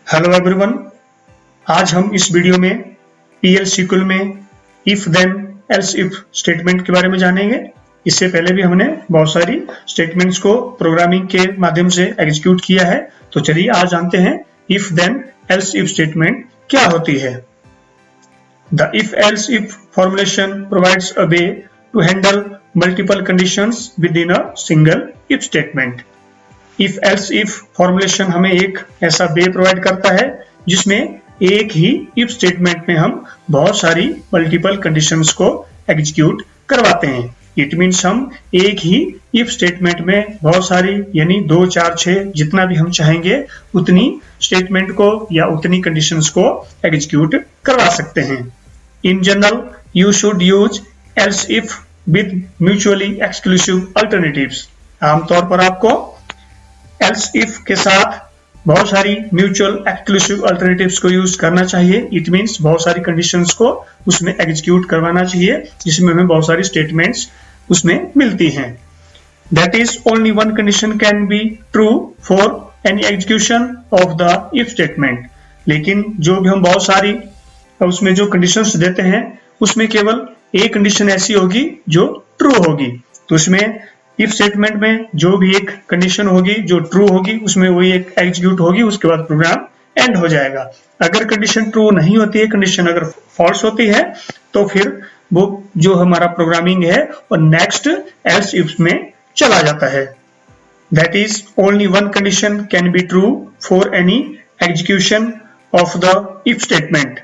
Hello everyone, आज हम इस वीडियो में PL SQL में if then else if statement के बारे में जानेंगे। इससे पहले भी हमने बहुत सारी स्टेटमेंट्स को प्रोग्रामिंग के माध्यम से एग्जीक्यूट किया है। तो चलिए आज जानते हैं if then else if statement क्या होती है। The if else if formulation provides a way to handle multiple conditions within a single if statement. If else if formulation हमें एक ऐसा वे प्रोवाइड करता है जिसमें एक ही इफ स्टेटमेंट में हम बहुत सारी मल्टीपल कंडीशंस को एग्जीक्यूट करवाते हैं। इट मीन्स हम एक ही इफ स्टेटमेंट में बहुत सारी यानी 2, 4, 6 जितना भी हम चाहेंगे उतनी स्टेटमेंट को या उतनी कंडीशंस को एग्जीक्यूट करवा सकते हैं। In general you should use else if with mutually exclusive alternatives. आमतौर पर आपको एल्स इफ के साथ बहुत सारी म्यूचुअल एक्सक्लूसिव अल्टरनेटिव्स को यूज करना चाहिए। इट मींस बहुत सारी कंडीशंस को उसमें एग्जीक्यूट करवाना चाहिए जिसमें हमें बहुत सारी स्टेटमेंट्स उसमें मिलती हैं। That is only one condition can be true for any execution of the if statement. लेकिन जो भी हम बहुत सारी उसमें जो कंडीशंस देते हैं उसमें केवल एक कंडीशन ऐसी होगी जो ट्रू होगी। तो उसमें इफ स्टेटमेंट में जो भी एक कंडीशन होगी जो ट्रू होगी उसमें वही एक एग्जीक्यूट होगी, उसके बाद प्रोग्राम एंड हो जाएगा। अगर कंडीशन ट्रू नहीं होती है, कंडीशन अगर फॉल्स होती है तो फिर वो जो हमारा प्रोग्रामिंग है वो नेक्स्ट एल्स इफ में चला जाता है। That is only one condition can be true for any execution of the if statement.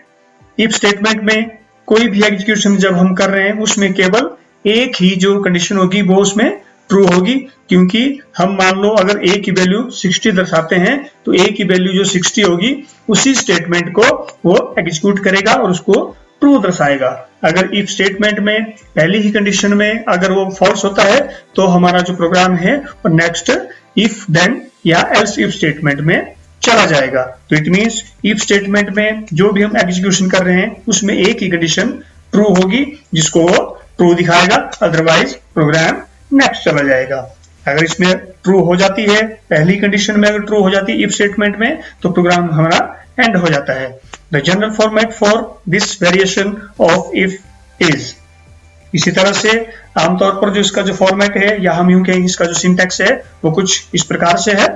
If statement में कोई भी एग्जीक्यूशन जब हम कर रहे हैं उसमें केवल एक ही जो कंडीशन होगी वो उसमें ट्रू होगी, क्योंकि हम मान लो अगर a की वैल्यू 60 दर्शाते हैं तो a की वैल्यू जो 60 होगी उसी स्टेटमेंट को वो एग्जीक्यूट करेगा और उसको ट्रू दर्शाएगा। अगर इफ स्टेटमेंट में पहली ही कंडीशन में अगर वो फॉल्स होता है तो हमारा जो प्रोग्राम है वो नेक्स्ट इफ देन या एल्स इफ स्टेटमेंट में चला जाएगा। तो इट मींस इफ स्टेटमेंट में जो भी हम एग्जीक्यूशन कर रहे हैं उसमें एक ही कंडीशन ट्रू होगी जिसको वो ट्रू दिखाएगा, अदरवाइज प्रोग्राम नेक्स्ट चला जाएगा। अगर इसमें ट्रू हो जाती है, पहली कंडीशन में अगर ट्रू हो जाती है इफ स्टेटमेंट में तो प्रोग्राम हमारा एंड हो जाता है। The general format for this variation of if is. इसी तरह से आमतौर पर जो इसका जो फॉर्मेट है या हम यूं कहें इसका जो सिंटैक्स है वो कुछ इस प्रकार से है।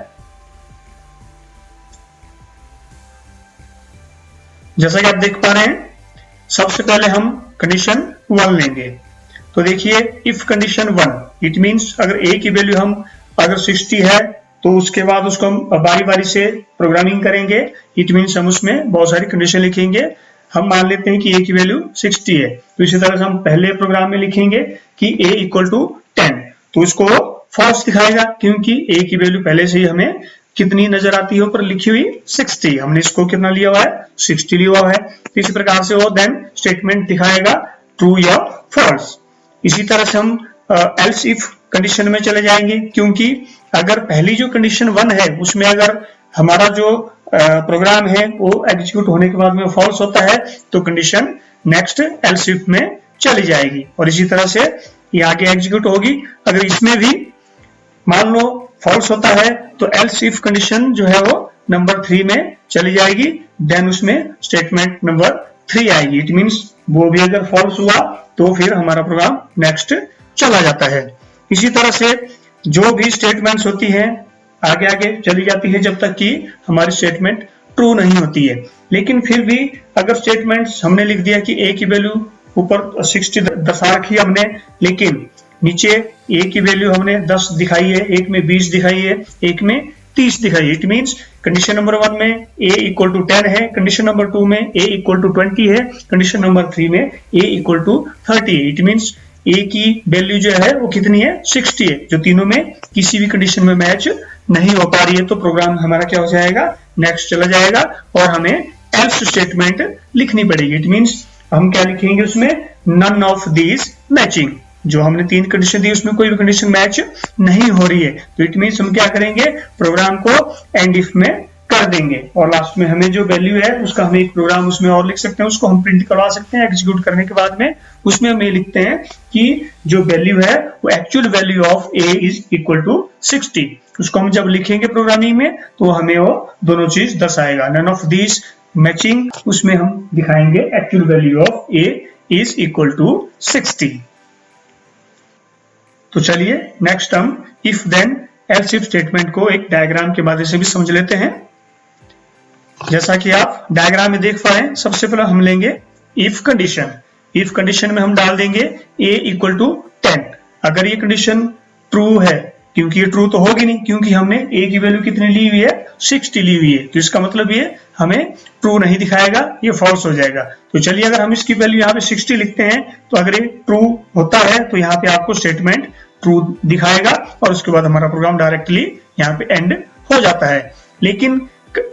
जैसा कि आप देख पा रहे हैं, सबसे पहले हम कंडीशन 1 लेंगे। तो देखिए इफ कंडीशन 1 इट मींस अगर a की वैल्यू हम अगर 60 है तो उसके बाद उसको हम बारी बारी से प्रोग्रामिंग करेंगे। इट मींस हम उसमें बहुत सारी कंडीशन लिखेंगे। हम मान लेते हैं कि a की वैल्यू 60 है तो इसी तरह से हम पहले प्रोग्राम में लिखेंगे कि a इक्वल टू 10, तो इसको फॉल्स दिखाएगा क्योंकि a की वैल्यू पहले से ही हमें कितनी नजर आती है ऊपर लिखी हुई 60। हमने इसको कितना लिया हुआ है 60 लिया हुआ है। तो इसी प्रकार से वो देन स्टेटमेंट दिखाएगा ट्रू या फॉल्स। इसी तरह से हम एल्स इफ कंडीशन में चले जाएंगे, क्योंकि अगर पहली जो कंडीशन 1 है उसमें अगर हमारा जो प्रोग्राम है वो एग्जीक्यूट होने के बाद में फॉल्स होता है तो कंडीशन नेक्स्ट एल्स इफ में चली जाएगी और इसी तरह से ये आगे एग्जीक्यूट होगी। अगर इसमें भी मान लो फॉल्स होता है तो एल्स इफ कंडीशन जो है वो नंबर 3 में चली जाएगी, देन उसमें स्टेटमेंट नंबर 3 आएगी। इट मींस वो भी अगर फॉल्स हुआ तो फिर हमारा प्रोग्राम नेक्स्ट चला जाता है। इसी तरह से जो भी स्टेटमेंट्स होती हैं आगे आगे चली जाती है जब तक कि हमारी स्टेटमेंट ट्रू नहीं होती है। लेकिन फिर भी अगर स्टेटमेंट्स हमने लिख दिया कि a की वैल्यू ऊपर 60 दर्शा रखी हमने, लेकिन नीचे a की वैल्यू हमने 10 दिखाई है, एक में 20 दिखाई है, एक में 30 दिखाई है। इट मींस कंडीशन नंबर 1 में a इक्वल टू 10 है, कंडीशन नंबर 2 में a इक्वल टू 20 है, कंडीशन नंबर 3 में a इक्वल टू 30 है। इट मींस a की वैल्यू जो है वो कितनी है 60 है, जो तीनों में किसी भी कंडीशन में मैच नहीं हो पा रही है। तो प्रोग्राम हमारा क्या हो जाएगा नेक्स्ट चला जाएगा और हमें एल्स स्टेटमेंट लिखनी पड़ेगी। इट मींस हम क्या लिखेंगे उसमें नन ऑफ दीज मैचिंग। जो हमने 3 कंडीशन दी उसमें कोई भी कंडीशन मैच नहीं हो रही है तो इट मींस हम क्या करेंगे प्रोग्राम को एंड इफ में कर कर देंगे और लास्ट में हमें जो वैल्यू है उसका हम एक प्रोग्राम उसमें और लिख सकते हैं, उसको हम प्रिंट करवा सकते हैं। एग्जीक्यूट करने के बाद में उसमें हम ये लिखते हैं कि जो वैल्यू है वो actual value of a is equal to 60। उसको हम जब लिखेंगे प्रोग्रामिंग में तो हमें वो दोनों चीज दर्शाएगा। नन ऑफ दिस मैचिंग, उसमें हम दिखाएंगे actual value of a is equal to 60। तो चलिए नेक्स्ट हम if then else if statement को एक डायग्राम के माध्यम से भी समझ लेते हैं। जैसा कि आप डायग्राम में देख पा रहे हैं, सबसे पहले हम लेंगे इफ कंडीशन। इफ कंडीशन में हम डाल देंगे a इक्वल टू 10। अगर ये कंडीशन ट्रू है, क्योंकि ये ट्रू तो होगी नहीं क्योंकि हमने a की वैल्यू कितनी ली हुई है, 60 ली हुई है, तो इसका मतलब ये हमें ट्रू नहीं दिखाएगा, ये फॉल्स हो जाएगा। तो चलिए अगर हम इसकी वैल्यू यहाँ पे 60 लिखते हैं तो अगर ये ट्रू होता है तो यहाँ पे आपको स्टेटमेंट ट्रू दिखाएगा और उसके बाद हमारा प्रोग्राम डायरेक्टली यहाँ पे एंड हो जाता है। लेकिन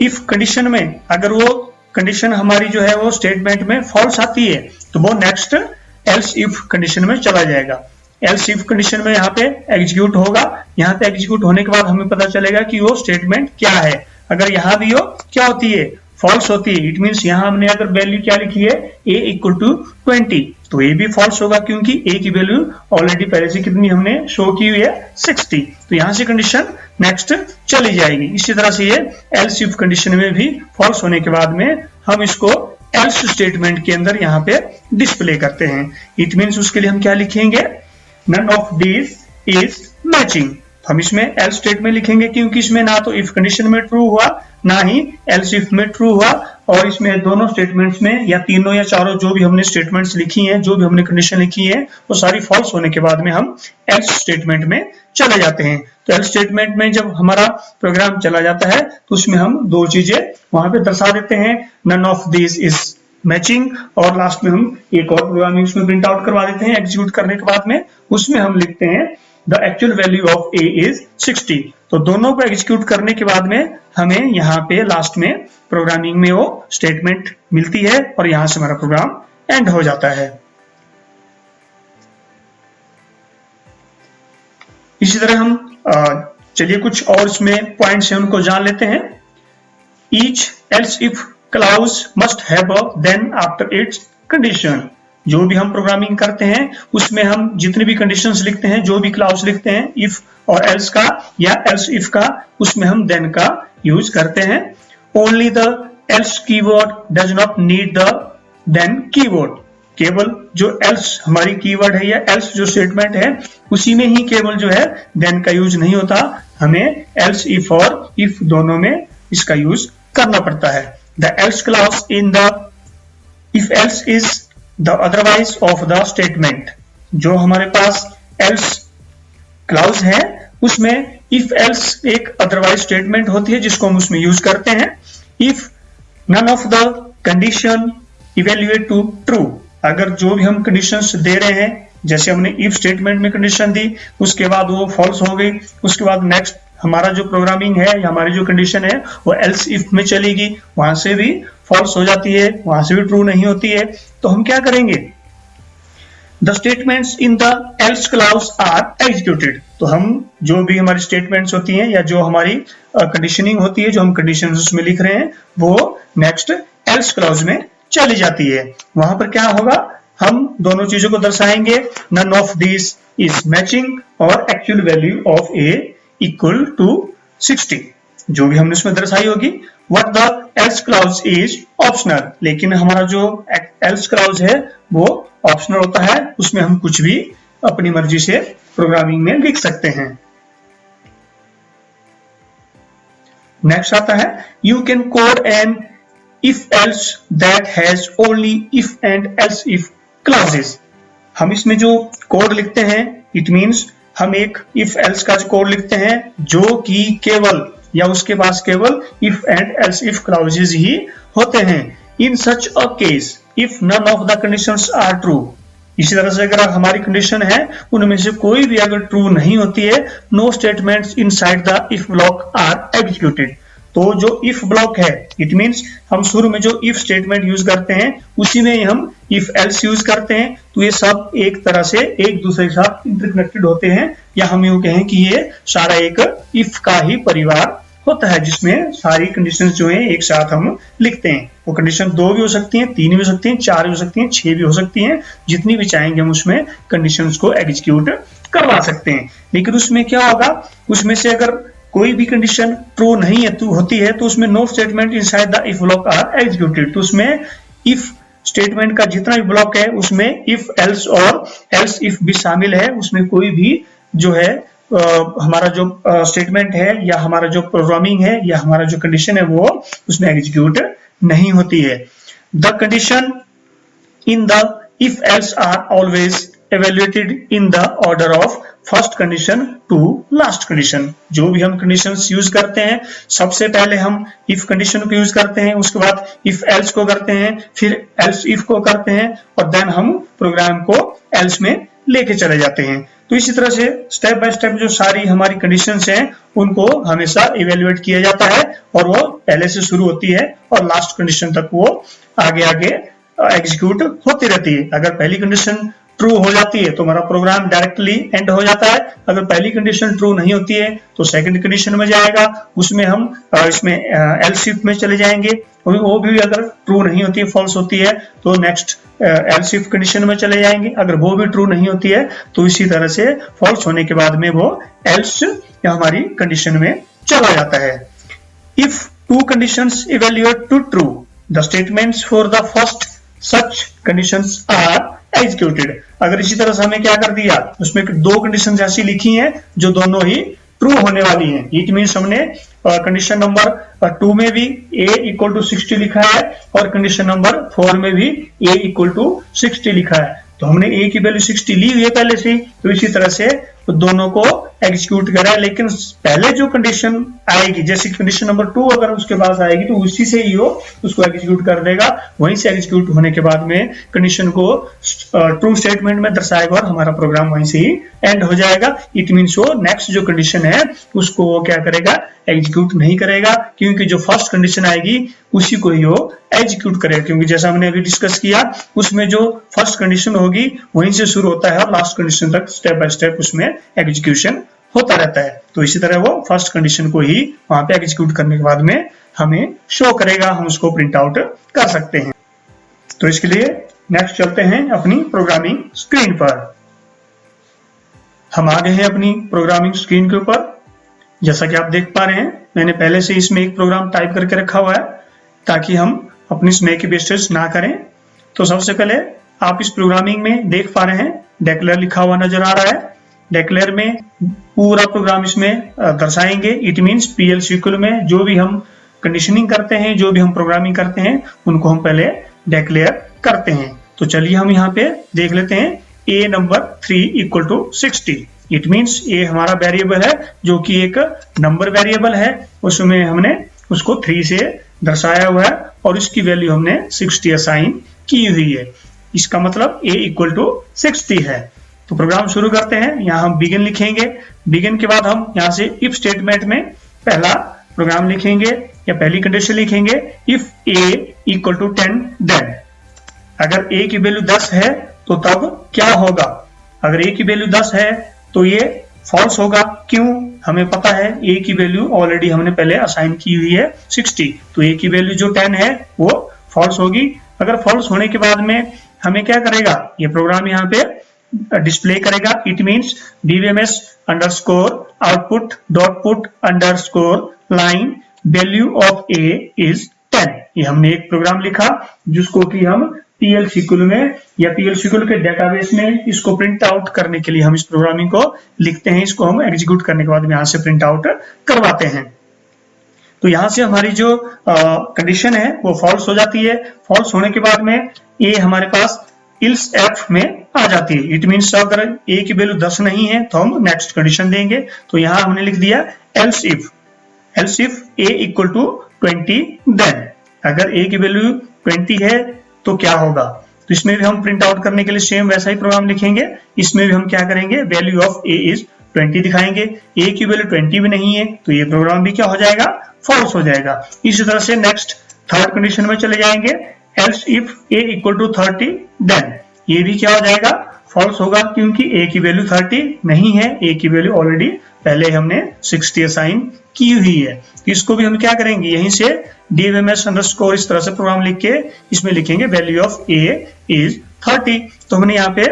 इफ कंडीशन में अगर वो कंडीशन हमारी जो है वो स्टेटमेंट में फॉल्स आती है तो वो नेक्स्ट एल्स इफ कंडीशन में चला जाएगा। एल्स इफ कंडीशन में यहाँ पे एग्जीक्यूट होगा। यहाँ पे एग्जीक्यूट होने के बाद हमें पता चलेगा कि वो स्टेटमेंट क्या है। अगर यहाँ भी हो क्या होती है, फॉल्स होती है। इट मींस यहाँ हमने अगर वैल्यू क्या लिखी है a इक्वल टू 20, तो ये भी फॉल्स होगा क्योंकि a की वैल्यू ऑलरेडी पहले से कितनी हमने शो की हुई है 60। तो यहाँ से कंडीशन नेक्स्ट चली जाएगी। इसी तरह से ये एल्स इफ कंडीशन में भी फॉल्स होने के बाद में हम इसको एल्स स्टेटमेंट के अंदर यहाँ पे डिस्प्ले करते हैं। इट मींस उसके लिए हम क्या लिखेंगे, none of this is matching. हम इसमें एल्स स्टेटमेंट लिखेंगे क्योंकि इसमें ना तो इफ कंडीशन में ट्रू हुआ ना ही एल्स इफ में ट्रू हुआ, और इसमें दोनों स्टेटमेंट्स में या तीनों या चारों जो भी हमने स्टेटमेंट्स लिखी हैं, जो भी हमने कंडीशन लिखी है, वो सारी फॉल्स होने के बाद में हम एल्स स्टेटमेंट में चले जाते हैं। तो एल्स स्टेटमेंट में जब हमारा प्रोग्राम चला जाता है तो उसमें हम दो चीजें वहां पे दर्शा देते हैं, none of this is matching, और लास्ट में हम एक और प्रोग्रामिंग उसमें प्रिंट आउट करवा देते हैं। एग्जीक्यूट करने के बाद में उसमें हम लिखते हैं the actual value of a is 60। तो दोनों को एग्जीक्यूट करने के बाद में हमें यहाँ पे लास्ट में प्रोग्रामिंग में वो स्टेटमेंट मिलती है और यहां से हमारा प्रोग्राम एंड हो जाता है। इसी तरह हम चलिए कुछ और इसमें पॉइंट्स हैं उनको जान लेते हैं। Each else if clause must have a then after its condition. जो भी हम प्रोग्रामिंग करते हैं उसमें हम जितने भी कंडीशंस लिखते हैं, जो भी क्लाउज लिखते हैं इफ और एल्स का या एल्स इफ का, उसमें हम देन का यूज करते हैं। Only the else keyword does not need the then keyword. केवल जो एल्स हमारी कीवर्ड है या एल्स जो स्टेटमेंट है उसी में ही केवल जो है देन का यूज नहीं होता, हमें एल्स इफ और इफ दोनों में इसका यूज करना पड़ता है। The else clause in the if else is the otherwise of the statement. जो हमारे पास एल्स क्लाउज है उसमें इफ एल्स एक अदरवाइज स्टेटमेंट होती है जिसको हम उसमें यूज करते हैं। If none of the condition evaluate to true. अगर जो भी हम कंडीशंस दे रहे हैं, जैसे हमने इफ स्टेटमेंट में कंडीशन दी उसके बाद वो फॉल्स हो गई, उसके बाद नेक्स्ट हमारा जो प्रोग्रामिंग है या हमारी जो कंडीशन है वो एल्स इफ में चलेगी, वहां से भी फॉल्स हो जाती है, वहां से भी ट्रू नहीं होती है। तो हम क्या करेंगे, the statements in the else clause are executed. तो हम जो भी हमारी स्टेटमेंट्स होती हैं या जो हमारी कंडीशनिंग होती है, जो हम कंडीशंस उसमें लिख रहे हैं, वो नेक्स्ट एल्स क्लाउज में चली जाती है। वहां पर क्या होगा, हम दोनों चीजों को दर्शाएंगे, none of this is matching और actual value of a equal to 60, जो भी हमने उसमें दर्शाई होगी। What the else clause is optional. लेकिन हमारा जो एल्स क्लाउज है वो ऑप्शनल होता है, उसमें हम कुछ भी अपनी मर्जी से प्रोग्रामिंग में लिख सकते हैं। नेक्स्ट आता है you can code an if else that has only if and else if clauses. हम इसमें जो कोड लिखते हैं, इट मींस हम एक इफ एल्स का कोड लिखते हैं जो कि केवल या उसके पास केवल if and else if clauses ही होते हैं। In such a case if none of the conditions are true. इसी तरह से अगर हमारी कंडीशन है उनमें से कोई भी अगर ट्रू नहीं होती है, no statements inside the if block are executed. तो जो इफ ब्लॉक है, इट मींस हम शुरू में जो इफ स्टेटमेंट यूज करते हैं उसी में ही हम इफ एल्स यूज करते हैं। तो ये सब एक तरह से एक दूसरे के साथ इंटरकनेक्टेड होते हैं, या हम यूं कहें कि ये सारा एक इफ का ही परिवार होता है, जिसमें सारी कंडीशंस जो है एक साथ हम लिखते हैं। वो कंडीशन 2 भी हो सकती हैं, 3 भी हो सकती हैं, 4 भी हो सकती हैं, 6 भी हो सकती हैं, जितनी भी चाहेंगे हम उसमें कंडीशंस को एग्जीक्यूट करवा सकते हैं। लेकिन उसमें क्या होगा, उसमें से अगर कोई भी कंडीशन ट्रू नहीं है होती है तो उसमें no statement inside the if block are executed. तो उसमें इफ स्टेटमेंट का जितना भी ब्लॉक है उसमें इफ एल्स और एल्स इफ भी शामिल है। उसमें कोई भी जो है हमारा जो स्टेटमेंट है या हमारा जो प्रोग्रामिंग है या हमारा जो कंडीशन है वो उसमें एग्जीक्यूट नहीं होती है। The condition in the if else are always evaluated in the order of first condition to last condition। जो भी हम conditions यूज करते हैं सबसे पहले हम if condition को यूज करते हैं, उसके बाद if else को करते हैं, फिर else if को करते हैं और देन हम प्रोग्राम को else में लेके चले जाते हैं। तो इसी तरह से स्टेप बाय स्टेप जो सारी हमारी कंडीशंस हैं उनको हमेशा इवेल्युएट किया जाता है और वो पहले से शुरू होती है और लास्ट कंडीशन तक वो आगे आगे एग्जीक्यूट होती रहती है। अगर पहली कंडीशन ट्रू हो जाती है तो हमारा प्रोग्राम डायरेक्टली एंड हो जाता है। अगर पहली कंडीशन ट्रू नहीं होती है तो सेकंड कंडीशन में जाएगा, उसमें हम इसमें एल्स इफ में चले जाएंगे, वो भी अगर ट्रू नहीं होती है, फॉल्स होती है तो नेक्स्ट एल्स इफ कंडीशन में चले जाएंगे। अगर वो भी ट्रू नहीं होती है तो इसी तरह से फॉल्स होने के बाद में वो एल्स या हमारी कंडीशन में चला जाता है। If two conditions evaluate to true the statements for the first such conditions are executed। अगर इसी तरह से हमें क्या कर दिया, उसमें 2 कंडीशंस ऐसी लिखी हैं जो दोनों ही ट्रू होने वाली हैं। इट मींस हमने कंडीशन नंबर 2 में भी a इक्वल टू 60 लिखा है और कंडीशन नंबर 4 में भी a इक्वल टू 60 लिखा है। तो हमने a की वैल्यू 60 ली हुई है पहले से, तो इसी तरह से दोनों को एग्जीक्यूट करा। लेकिन पहले जो कंडीशन आएगी, जैसे कंडीशन नंबर 2 अगर उसके पास आएगी तो उसी से ही वो उसको एग्जीक्यूट कर देगा। वहीं से एग्जीक्यूट होने के बाद में कंडीशन को ट्रू स्टेटमेंट में दर्शाएगा और हमारा प्रोग्राम वहीं से ही एंड हो जाएगा। इट मींस वो नेक्स्ट जो कंडीशन है उसको वो क्या करेगा, एग्जीक्यूट नहीं करेगा, क्योंकि जो फर्स्ट कंडीशन आएगी उसी को ही वो एग्जीक्यूट करेगा। क्योंकि जैसा हमने अभी डिस्कस किया उसमें जो फर्स्ट कंडीशन होगी वहीं से शुरू होता है और लास्ट कंडीशन तक स्टेप बाय स्टेप उसमें एग्जीक्यूशन होता रहता है। तो इसी तरह वो फर्स्ट कंडीशन को ही वहां पे एग्जीक्यूट करने के बाद में हमें शो करेगा, हम उसको प्रिंट आउट कर सकते हैं। तो इसके लिए नेक्स्ट चलते हैं अपनी प्रोग्रामिंग स्क्रीन पर। हम आ गए हैं अपनी प्रोग्रामिंग स्क्रीन के ऊपर। जैसा कि आप देख पा रहे हैं मैंने पहले से इसमें एक प्रोग्राम टाइप करके रखा हुआ है ताकि हम अपनी इसमें की वेस्टेज ना करें। तो सबसे पहले आप इस प्रोग्रामिंग में देख पा रहे हैं डेक्लेयर लिखा हुआ नजर आ रहा है। डेक्लेयर में पूरा प्रोग्राम इसमें दर्शाएंगे। इट मींस पीएल सीक्वल में जो भी हम कंडीशनिंग करते हैं, जो भी हम प्रोग्रामिंग करते हैं, उनको हम पहले डेक्लेयर करते हैं। तो चलिए हम यहाँ पे देख लेते हैं a number 3 equal to 60। It means a हमारा वेरिएबल है जो कि एक नंबर वेरिएबल है, उसमें हमने उसको 3 से दर्शाया हुआ है और इसकी वैल्यू हमने 60 असाइन की हुई है। इसका मतलब a इक्वल टू 60 है। तो प्रोग्राम शुरू करते हैं। यहाँ हम बिगिन लिखेंगे। बिगिन के बाद हम यहाँ से इफ स्टेटमेंट में पहला प्रोग्राम लिखेंगे या पहली कंडीशन लिखेंगे, if a equal to 10 then. अगर a की वैल्यू 10 है तो तब क्या होगा, अगर a की वैल्यू 10 है तो ये फॉल्स होगा। क्यों, हमें पता है a की वैल्यू ऑलरेडी हमने पहले असाइन की हुई है 60, तो a की वैल्यू जो 10 है वो फॉल्स होगी। अगर फॉल्स होने के बाद में हमें क्या करेगा, ये प्रोग्राम यहाँ पे डिस्प्ले करेगा। It means dbms underscore output dot put underscore line value of a is 10। ये हमने एक प्रोग्राम लिखा जिसको कि हम पीएल सीक्वल में या पीएल सीक्वल के डेटाबेस में इसको प्रिंट आउट करने के लिए हम इस प्रोग्रामिंग को लिखते हैं। इसको हम एग्जीक्यूट करने के बाद यहाँ से प्रिंट आउट करवाते हैं। तो यहाँ से हमारी जो कंडीशन है वो फॉल्स हो जाती है। फॉल्स होने के बाद में ये हमारे पास इल्स एफ में आ जाती है। इट मींस अगर a की वैल्यू 10 नहीं है तो हम नेक्स्ट कंडीशन देंगे। तो यहाँ हमने लिख दिया else if a equal to 20 then. अगर a की वैल्यू 20 है तो क्या होगा, तो इसमें भी हम प्रिंट आउट करने के लिए सेम वैसा ही प्रोग्राम लिखेंगे। इसमें भी हम क्या करेंगे, वैल्यू ऑफ a इज 20 दिखाएंगे। a की वैल्यू 20 भी नहीं है तो ये प्रोग्राम भी क्या हो जाएगा, फॉल्स हो जाएगा। इसी तरह से नेक्स्ट थर्ड कंडीशन में चले जाएंगे, else if a equal to 30 then. ये भी क्या हो जाएगा, फॉल्स होगा, क्योंकि a की वैल्यू 30 नहीं है, a की वैल्यू ऑलरेडी पहले हमने 60 असाइन की हुई है। इसको भी हम क्या करेंगे, यहीं से dfms अंडरस्कोर इस तरह से प्रोग्राम लिख के इसमें लिखेंगे वैल्यू ऑफ a इज 30। तो हमने यहाँ पे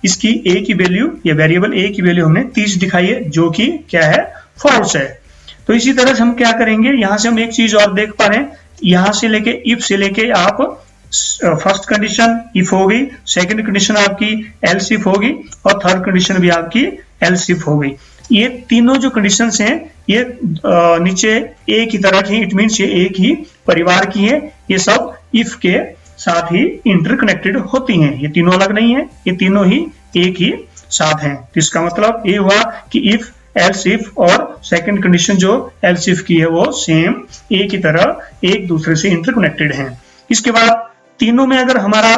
इसकी a की वैल्यू या वेरिएबल a की वैल्यू हमने 30 दिखाई है, जो कि क्या है, फॉल्स है। तो इसी तरह से हम क्या करेंगे, यहां से हम एक चीज और देख पा रहे हैं, यहां से लेके इफ से लेके आप फर्स्ट कंडीशन इफ होगी, सेकंड कंडीशन आपकी एल्स इफ होगी और थर्ड कंडीशन भी आपकी एल्स इफ होगी। ये तीनों जो कंडीशंस हैं ये नीचे एक ही तरह की, इट मींस ये एक ही परिवार की है। ये सब इफ के साथ ही इंटरकनेक्टेड होती हैं, ये तीनों अलग नहीं है, ये तीनों ही एक ही साथ हैं। तो इसका मतलब ये हुआ कि इफ, एल्स इफ और सेकंड कंडीशन जो एल्स इफ की है वो सेम एक ही तरह एक दूसरे से इंटरकनेक्टेड हैं। इसके बाद तीनों में अगर हमारा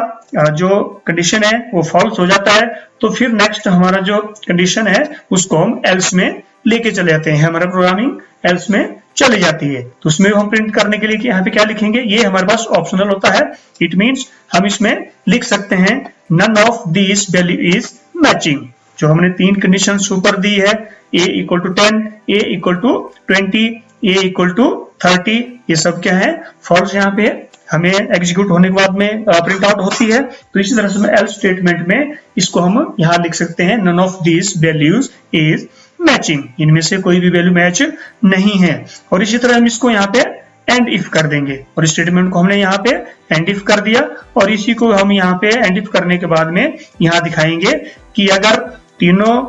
जो कंडीशन है वो फॉल्स हो जाता है तो फिर नेक्स्ट हमारा जो कंडीशन है उसको हम एल्स में लेके चले जाते हैं, हमारा प्रोग्रामिंग एल्स में चली जाती है। तो उसमें हम प्रिंट करने के लिए कि यहाँ पे क्या लिखेंगे, ये हमारे पास ऑप्शनल होता है। इट मींस हम इसमें लिख सकते हैं none of this value is matching. जो हमने तीन कंडीशन ऊपर दी है, a equal to 10, a equal to 20, a equal to 30, ये सब क्या है, फॉल्स यहाँ पे हमें एग्जीक्यूट होने के बाद में प्रिंट आउट होती है। तो इसी तरह से एल्स स्टेटमेंट में इसको हम यहाँ लिख सकते हैं none of this values is matching, इनमें से कोई भी वैल्यू मैच नहीं है। और इसी तरह हम इसको यहाँ पे एंड इफ कर देंगे, और स्टेटमेंट को हमने यहाँ पे एंड इफ कर दिया, और इसी को हम यहाँ पे एंड इफ करने के बाद में यहाँ दिखाएंगे कि अगर तीनों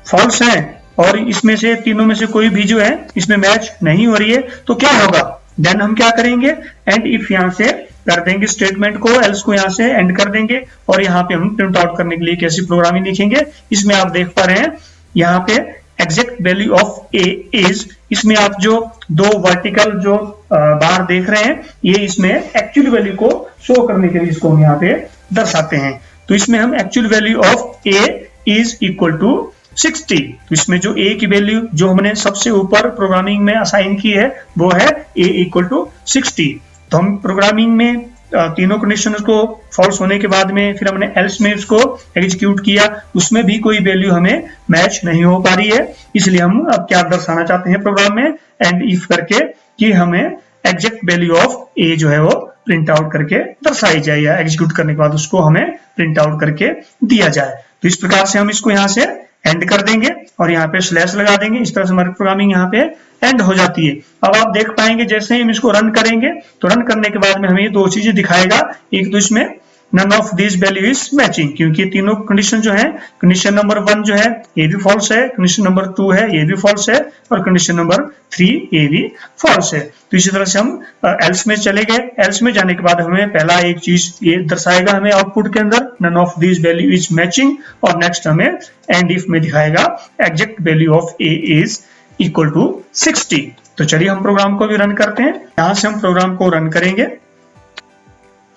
फॉल्स हैं और इसमें से तीनों में से कोई भी जो है इसमें मैच नहीं हो रही है तो क्या होगा। देन हम क्या करेंगे, एंड इफ यहाँ से कर देंगे स्टेटमेंट को, एल्स को यहाँ से एंड कर देंगे, और यहाँ पे हम प्रिंट आउट करने के लिए कैसी प्रोग्रामिंग लिखेंगे। इसमें आप देख पा रहे हैं यहाँ पे exact value of A is, इसमें आप जो दो वर्टिकल जो बार देख रहे हैं ये इसमें एक्चुअल वैल्यू को शो करने के लिए इसको हम यहाँ पे दर्शाते हैं। तो इसमें हम actual value of A is equal to 60, तो इसमें जो a की वैल्यू जो हमने सबसे ऊपर प्रोग्रामिंग में असाइन की है वो है a इक्वल टू 60। तो हम प्रोग्रामिंग में तीनों कंडीशन को फॉल्स होने के बाद में फिर हमने एल्स में उसको एग्जीक्यूट किया, उसमें भी कोई वैल्यू हमें मैच नहीं हो पा रही है। इसलिए हम अब क्या दर्शाना चाहते हैं प्रोग्राम में, एंड इफ करके कि हमें एग्जैक्ट वैल्यू ऑफ a जो है वो प्रिंट आउट करके दर्शाई जाए, या एग्जीक्यूट करने के बाद उसको हमें प्रिंट आउट करके दिया जाए। तो इस प्रकार से हम इसको यहाँ से एंड कर देंगे और यहाँ पे स्लैश लगा देंगे। इस तरह से हमारी प्रोग्रामिंग यहाँ पे एंड हो जाती है। अब आप देख पाएंगे जैसे ही हम इसको रन करेंगे तो रन करने के बाद में हमें ये दो चीजें दिखाएगा, एक तो इसमें none of this value is matching, क्योंकि तीनों कंडीशन जो है, कंडीशन नंबर 1 जो है ये भी फॉल्स है, कंडीशन नंबर 2 है ये भी फॉल्स है, और कंडीशन नंबर 3 ये भी फॉल्स है। तो इसी तरह से हम एल्स में चले गए। एल्स में जाने के बाद हमें पहला एक चीज ये दर्शाएगा हमें आउटपुट के अंदर none of this value is matching, और नेक्स्ट हमें एंड इफ में दिखाएगा exact value of A is equal to 60। तो चलिए हम प्रोग्राम को भी रन करते हैं। यहां से हम प्रोग्राम को रन करेंगे।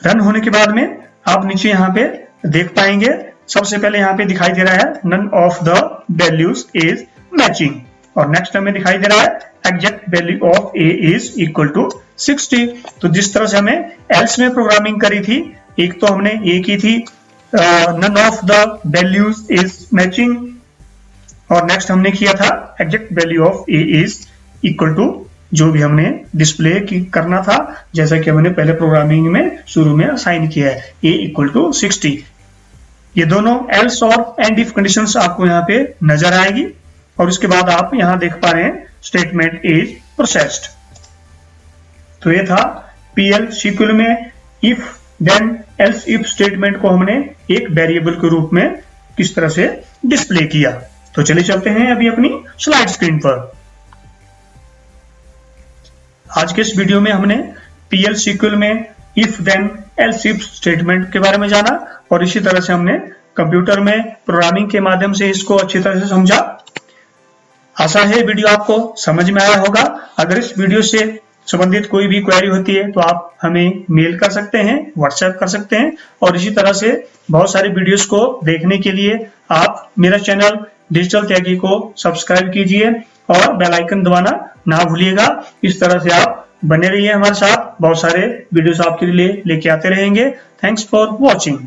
रन होने के बाद में आप नीचे यहाँ पे देख पाएंगे सबसे पहले यहाँ पे दिखाई दे रहा है none of the values is matching, और नेक्स्ट हमें दिखाई दे रहा है exact value of A is equal to 60। तो जिस तरह से हमें एल्स में प्रोग्रामिंग करी थी, एक तो हमने ए की थी none of the values is matching, और नेक्स्ट हमने किया था exact value of A is equal to जो भी हमने डिस्प्ले करना था, जैसा कि हमने पहले प्रोग्रामिंग में शुरू में असाइन किया है a इक्वल टू 60। ये दोनों एल्स और एंड इफ कंडीशंस आपको यहाँ पे नजर आएगी, और उसके बाद आप यहाँ देख पा रहे हैं स्टेटमेंट इज प्रोसेस्ड। तो ये था PL SQL में if then else if statement को हमने एक वेरिएबल के रूप में किस तरह से डिस्प्ले किया। तो चलिए चलते हैं अभी अपनी स्लाइड स्क्रीन पर। आज के इस वीडियो में हमने PL SQL में if then else if statement के बारे में जाना, और इसी तरह से हमने कंप्यूटर में प्रोग्रामिंग के माध्यम से इसको अच्छी तरह से समझा। आशा है वीडियो आपको समझ में आया होगा। अगर इस वीडियो से संबंधित कोई भी क्वेरी होती है तो आप हमें मेल कर सकते हैं, व्हाट्सएप कर सकते हैं, और इसी तरह से बहुत सारे वीडियोस को देखने के लिए आप मेरा चैनल डिजिटल त्यागी को सब्सक्राइब कीजिए और बेल आइकन दबाना ना भूलिएगा। इस तरह से आप बने रहिए हमारे साथ, बहुत सारे वीडियोस आपके लिए लेके आते रहेंगे। Thanks for watching.